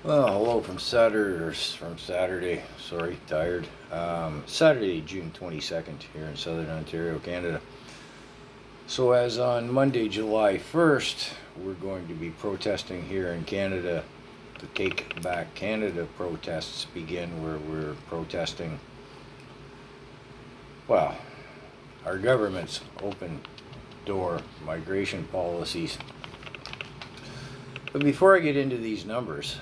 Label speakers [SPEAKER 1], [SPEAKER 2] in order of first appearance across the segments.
[SPEAKER 1] Well, hello from Saturday. Sorry, tired. Saturday, June 22nd, here in southern Ontario, Canada. So, as on Monday, July 1st, we're going to be protesting here in Canada. The Take Back Canada protests begin, where we're protesting, well, our government's open door migration policies. But before I get into these numbers,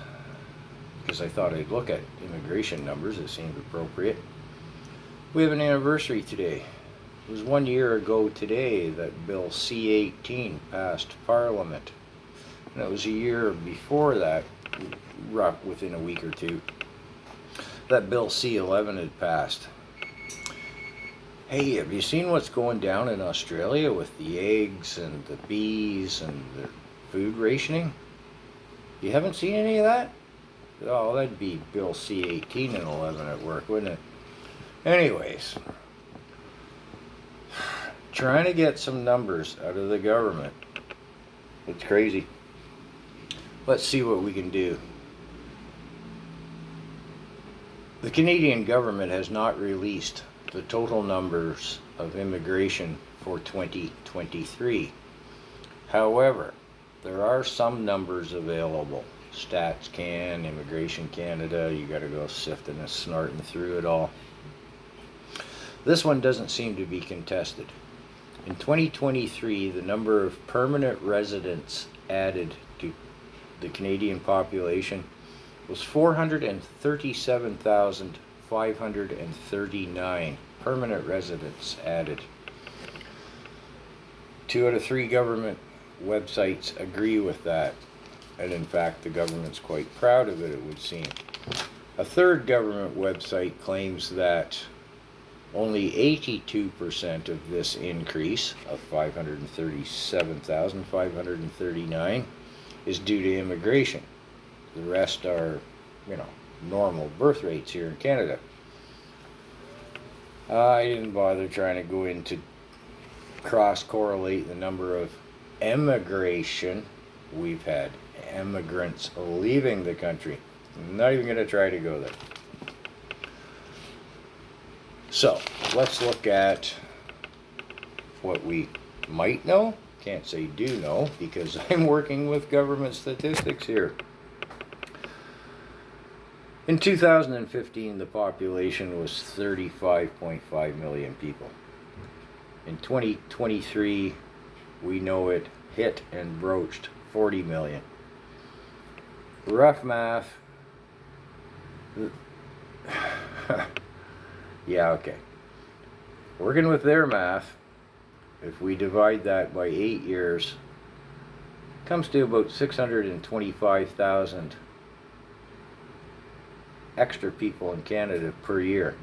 [SPEAKER 1] because I thought I'd look at immigration numbers, it seemed appropriate. We have an anniversary today. It was 1 year ago today that Bill C-18 passed Parliament. And it was a year before that, within a week or two, that Bill C-11 had passed. Hey, have you seen what's going down in Australia with the eggs and the bees and the food rationing? You haven't seen any of that? Oh, that'd be Bill C-18 and 11 at work, wouldn't it? Anyways, trying to get some numbers out of the government. It's crazy. Let's see what we can do. The Canadian government has not released the total numbers of immigration for 2023. However, there are some numbers available. Stats Can, Immigration Canada, you gotta go sifting and snorting through it all. This one doesn't seem to be contested. In 2023, the number of permanent residents added to the Canadian population was 437,539 permanent residents added. 2 out of 3 government websites agree with that. And in fact, the government's quite proud of it, it would seem. A third government website claims that only 82% of this increase of 537,539 is due to immigration. The rest are, normal birth rates here in Canada. I didn't bother trying to go into cross-correlate the number of emigration we've had. Immigrants leaving the country. I'm not even going to try to go there. So, let's look at what we might know. Can't say do know because I'm working with government statistics here. In 2015, the population was 35.5 million people. In 2023, we know it hit and broached 40 million. Rough math. Yeah, okay. Working with their math, if we divide that by 8 years, comes to about 625,000 extra people in Canada per year.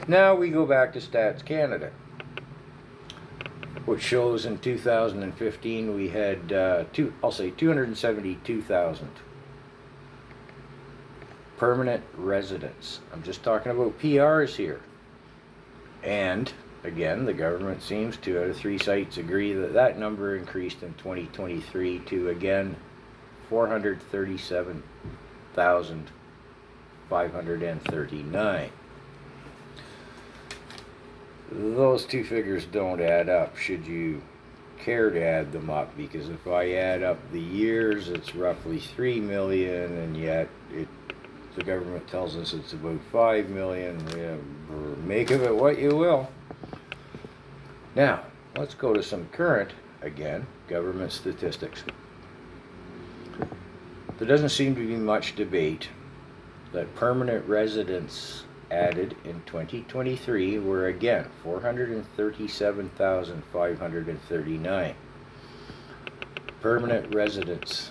[SPEAKER 1] Now we go back to Stats Canada, which shows in 2015 we had 272,000 permanent residents. I'm just talking about PRs here. And again, the government seems 2 out of 3 sites agree that that number increased in 2023 to again 437,539. Those two figures don't add up should you care to add them up, because if I add up the years, it's roughly 3 million, and yet the government tells us it's about 5 million. Yeah, make of it what you will. Now, let's go to some current, again, government statistics. There doesn't seem to be much debate that permanent residents added in 2023 were again 437,539 permanent residents.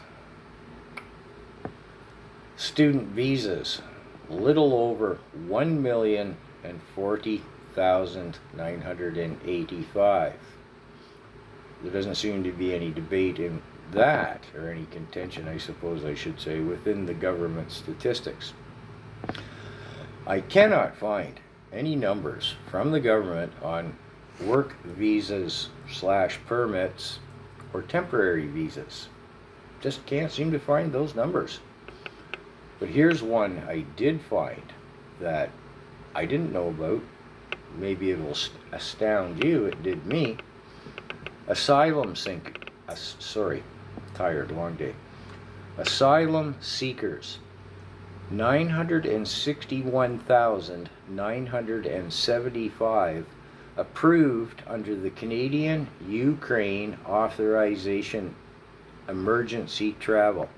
[SPEAKER 1] Student visas, little over 1,040,985. There doesn't seem to be any debate in that, or any contention, I suppose I should say, within the government statistics. I cannot find any numbers from the government on work visas / permits or temporary visas. Just can't seem to find those numbers. But here's one I did find that I didn't know about. Maybe it will astound you. It did me. Asylum tired, long day. Asylum seekers. 961,975 approved under the Canadian Ukraine Authorization Emergency Travel.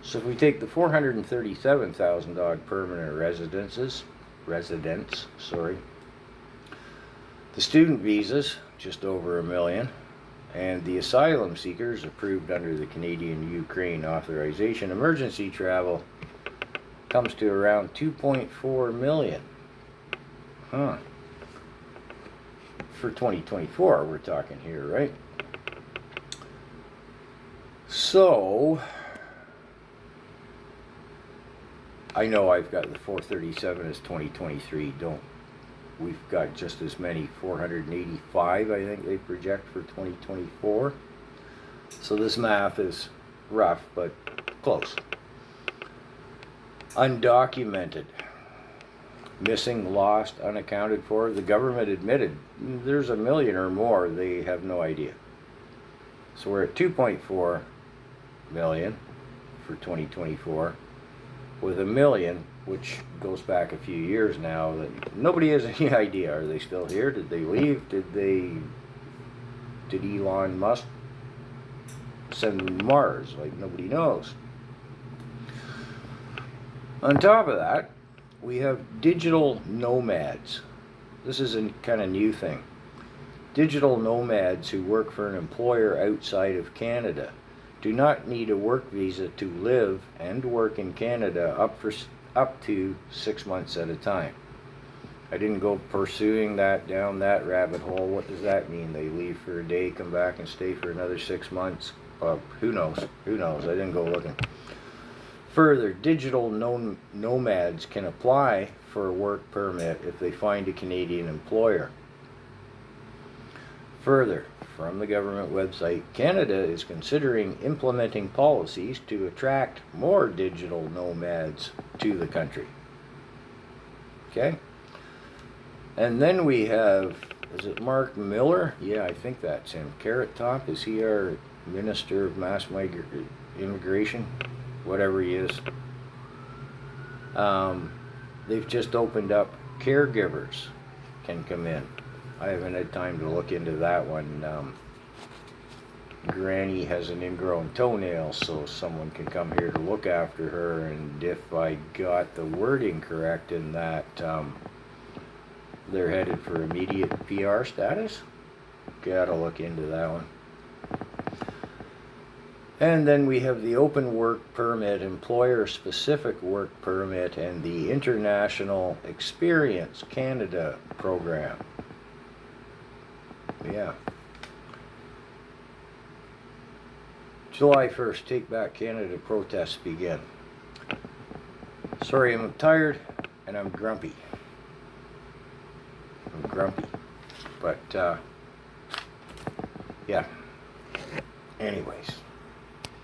[SPEAKER 1] So if we take the 437,000 odd permanent residents, the student visas, just over 1 million, and the asylum seekers approved under the Canadian Ukraine Authorization Emergency Travel, comes to around 2.4 million. For 2024 we're talking here, right? So I know I've got the 437 as 2023. We've got just as many, 485 I think they project for 2024. So this math is rough, but close. Undocumented, missing, lost, unaccounted for. The government admitted there's 1 million or more, they have no idea. So we're at 2.4 million for 2024, with 1 million, which goes back a few years now, that nobody has any idea. Are they still here? Did they leave? Did Elon Musk send them to Mars? Like, nobody knows. On top of that, we have digital nomads. This is a kind of new thing. Digital nomads who work for an employer outside of Canada do not need a work visa to live and work in Canada up to 6 months at a time. I didn't go pursuing down that rabbit hole. What does that mean? They leave for a day, come back and stay for another 6 months? Who knows? Who knows? I didn't go looking. Further, digital nomads can apply for a work permit if they find a Canadian employer. Further, from the government website, Canada is considering implementing policies to attract more digital nomads to the country. Okay? And then we have, is it Mark Miller? Yeah, I think that's him. Carrot Top, is he our Minister of Mass Immigration? Whatever he is. They've just opened up caregivers can come in. I haven't had time to look into that one. Granny has an ingrown toenail, so someone can come here to look after her, and if I got the wording correct in that, they're headed for immediate PR status. Gotta look into that one. And then we have the open work permit, employer specific work permit, and the International Experience Canada program. Yeah. July 1st, Take Back Canada protests begin. Sorry, I'm tired and I'm grumpy. But, yeah. Anyways.